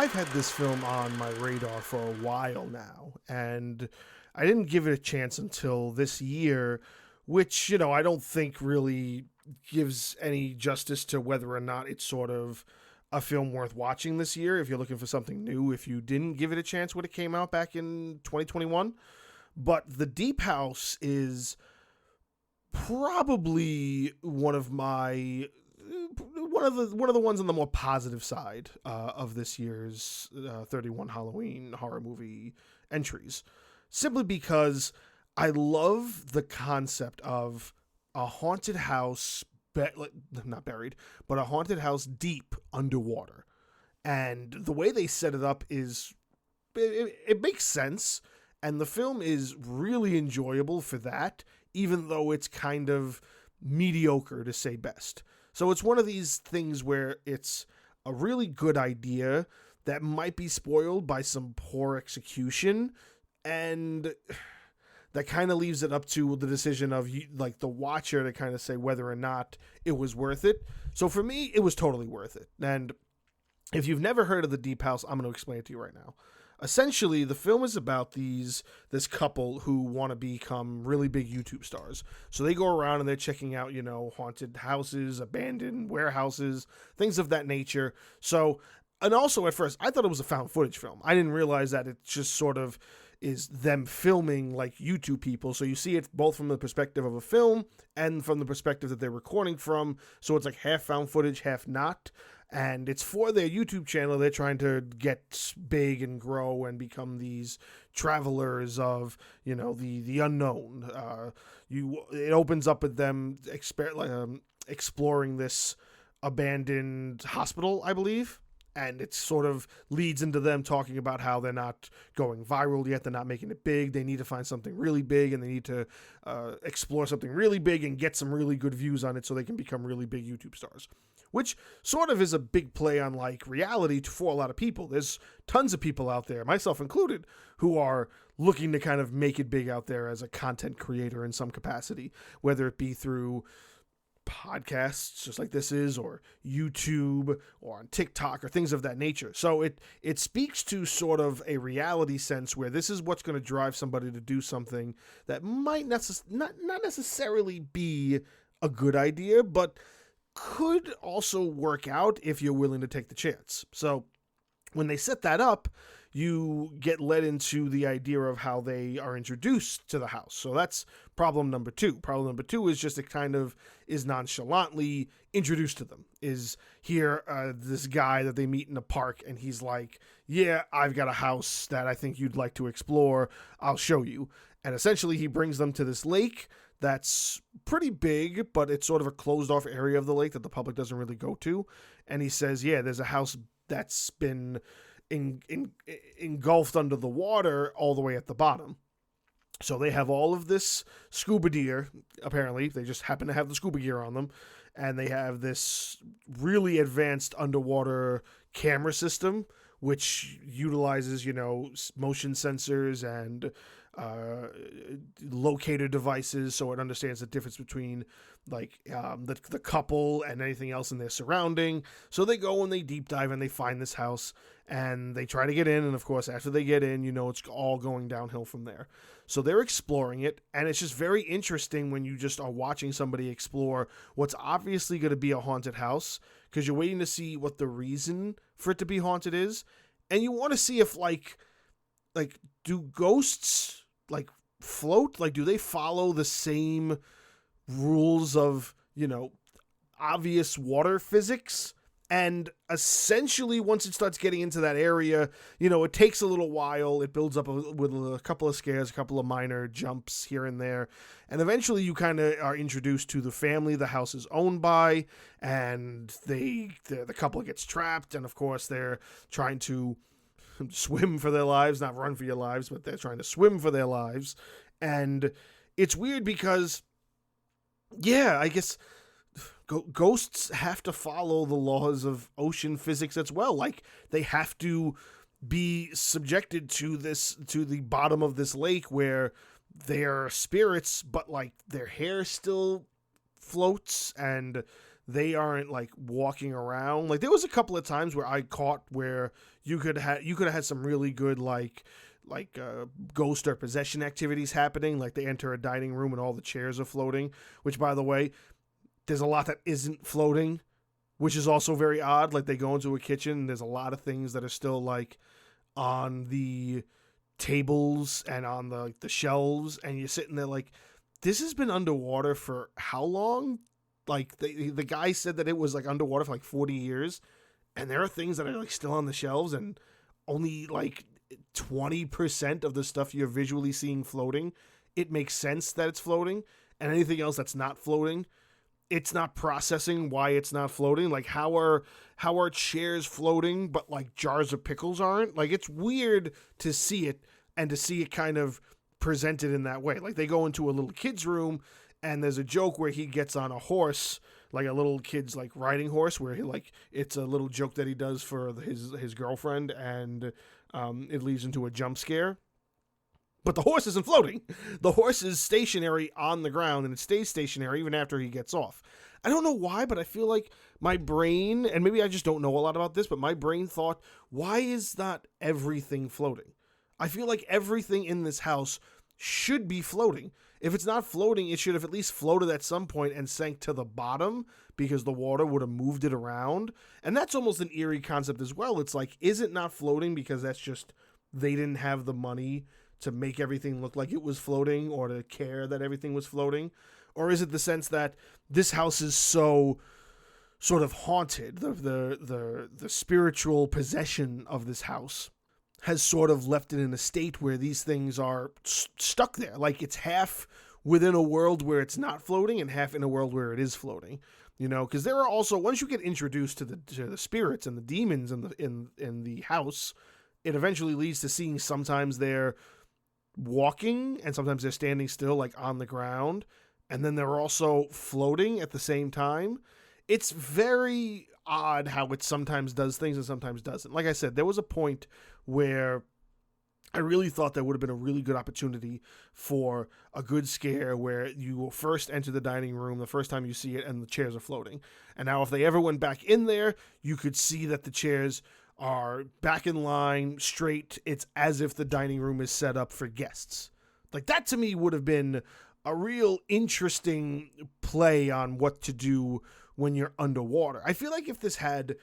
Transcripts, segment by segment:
I've had this film on my radar for a while now, and I didn't give it a chance until this year, which, I don't think really gives any justice to whether or not it's sort of a film worth watching this year if you're looking for something new, if you didn't give it a chance when it came out back in 2021. But The Deep House is probably one of the ones on the more positive side of this year's 31 Halloween horror movie entries, simply because I love the concept of a haunted house, not buried, but a haunted house deep underwater, and the way they set it up is it makes sense, and the film is really enjoyable for that, even though it's kind of mediocre to say best. So it's one of these things where it's a really good idea that might be spoiled by some poor execution, and that kind of leaves it up to the decision of like the watcher to kind of say whether or not it was worth it. So for me, it was totally worth it. And if you've never heard of The Deep House, I'm going to explain it to you right now. Essentially, the film is about this couple who want to become really big YouTube stars. So they go around and they're checking out, haunted houses, abandoned warehouses, things of that nature. So, and also at first, I thought it was a found footage film. I didn't realize that it just sort of is them filming like YouTube people. So you see it both from the perspective of a film and from the perspective that they're recording from. So it's like half found footage, half not. And it's for their YouTube channel. They're trying to get big and grow and become these travelers of, the unknown. It opens up with them exploring this abandoned hospital, I believe. And it sort of leads into them talking about how they're not going viral yet. They're not making it big. They need to find something really big, and they need to explore something really big and get some really good views on it so they can become really big YouTube stars. Which sort of is a big play on like reality for a lot of people. There's tons of people out there, myself included, who are looking to kind of make it big out there as a content creator in some capacity, whether it be through podcasts just like this is, or YouTube, or on TikTok, or things of that nature. So it speaks to sort of a reality sense where this is what's going to drive somebody to do something that might not necessarily be a good idea, but could also work out if you're willing to take the chance. So when they set that up, you get led into the idea of how they are introduced to the house. So that's problem number two. Problem number two is just it kind of is nonchalantly introduced to them. Is here this guy that they meet in a park, and he's like, yeah, I've got a house that I think you'd like to explore. I'll show you. And essentially he brings them to this lake that's pretty big, but it's sort of a closed off area of the lake that the public doesn't really go to. And he says, yeah, there's a house that's been engulfed under the water all the way at the bottom. So they have all of this scuba gear, apparently. They just happen to have the scuba gear on them. And they have this really advanced underwater camera system, which utilizes, motion sensors and locator devices, so it understands the difference between the couple and anything else in their surrounding. So they go and they deep dive and they find this house and they try to get in, and of course after they get in, it's all going downhill from there. So they're exploring it, and it's just very interesting when you just are watching somebody explore what's obviously going to be a haunted house, because you're waiting to see what the reason for it to be haunted is, and you want to see if like do ghosts float? Do they follow the same rules of, obvious water physics? And essentially, once it starts getting into that area, it takes a little while. It builds up with a couple of scares, a couple of minor jumps here and there. And eventually you kind of are introduced to the family the house is owned by. And the couple gets trapped. And of course, they're trying to swim for their lives, not run for your lives, but they're trying to swim for their lives. And it's weird because, yeah, I guess ghosts have to follow the laws of ocean physics as well. Like, they have to be subjected to the bottom of this lake where they're spirits, but their hair still floats and they aren't like walking around. Like there was a couple of times where I caught where you could have had some really good ghost or possession activities happening. Like they enter a dining room and all the chairs are floating, which by the way, there's a lot that isn't floating, which is also very odd. Like they go into a kitchen and there's a lot of things that are still like on the tables and on the shelves, and you're sitting there like, this has been underwater for how long? Like the guy said that it was like underwater for like 40 years, and there are things that are like still on the shelves, and only like 20% of the stuff you're visually seeing floating. It makes sense that it's floating, and anything else that's not floating, it's not processing why it's not floating. Like how are chairs floating but like jars of pickles aren't? Like it's weird to see it, and to see it kind of presented in that way. Like they go into a little kid's room and there's a joke where he gets on a horse, like a little kid's like riding horse, where he like, it's a little joke that he does for his girlfriend, and it leads into a jump scare. But the horse isn't floating. The horse is stationary on the ground, and it stays stationary even after he gets off. I don't know why, but I feel like my brain, and maybe I just don't know a lot about this, but my brain thought, why is not everything floating? I feel like everything in this house should be floating. If it's not floating, it should have at least floated at some point and sank to the bottom, because the water would have moved it around. And that's almost an eerie concept as well. It's like, is it not floating because that's just, they didn't have the money to make everything look like it was floating, or to care that everything was floating? Or is it the sense that this house is so sort of haunted, the spiritual possession of this house has sort of left it in a state where these things are stuck there. Like it's half within a world where it's not floating and half in a world where it is floating. You know, because there are also, once you get introduced to the spirits and the demons in the house, it eventually leads to seeing sometimes they're walking and sometimes they're standing still, like on the ground, and then they're also floating at the same time. It's very odd how it sometimes does things and sometimes doesn't. Like I said, there was a point where I really thought that would have been a really good opportunity for a good scare where you will first enter the dining room the first time you see it and the chairs are floating. And now if they ever went back in there, you could see that the chairs are back in line, straight. It's as if the dining room is set up for guests. Like that to me would have been a real interesting play on what to do when you're underwater. I feel like if this had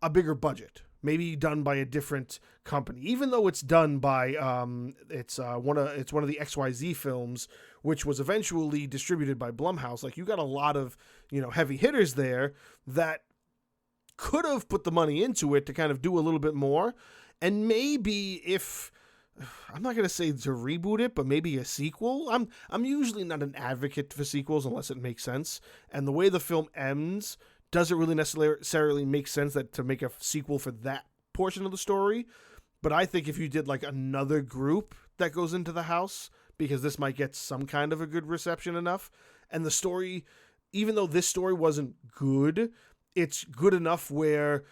a bigger budget, maybe done by a different company, even though it's done by it's one of the XYZ films, which was eventually distributed by Blumhouse. Like you got a lot of, you know, heavy hitters there that could have put the money into it to kind of do a little bit more. And maybe if, I'm not going to say to reboot it, but maybe a sequel. I'm usually not an advocate for sequels unless it makes sense. And the way the film ends doesn't really necessarily make sense that to make a sequel for that portion of the story. But I think if you did like another group that goes into the house, because this might get some kind of a good reception enough. And the story, even though this story wasn't good, it's good enough where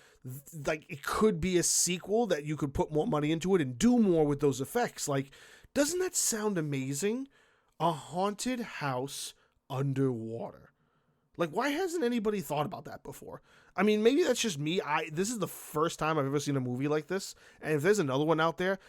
like it could be a sequel that you could put more money into it and do more with those effects. Like, doesn't that sound amazing? A haunted house underwater. Like, why hasn't anybody thought about that before? I mean, maybe that's just me. This is the first time I've ever seen a movie like this. And if there's another one out there,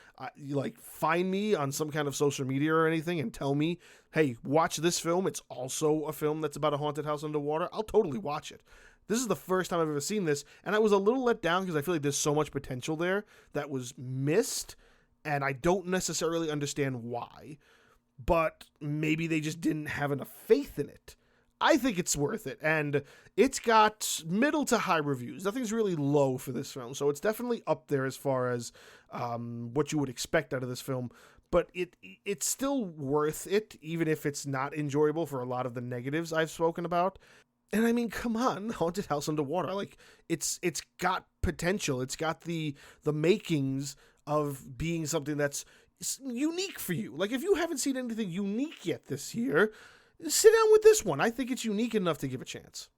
like find me on some kind of social media or anything and tell me, hey, watch this film. It's also a film that's about a haunted house underwater. I'll totally watch it. This is the first time I've ever seen this, and I was a little let down because I feel like there's so much potential there that was missed, and I don't necessarily understand why. But maybe they just didn't have enough faith in it. I think it's worth it, and it's got middle to high reviews. Nothing's really low for this film, so it's definitely up there as far as what you would expect out of this film. But it's still worth it, even if it's not enjoyable for a lot of the negatives I've spoken about. And I mean, come on, Haunted House Underwater. Like, it's got potential. It's got the makings of being something that's unique for you. Like, if you haven't seen anything unique yet this year, sit down with this one. I think it's unique enough to give a chance.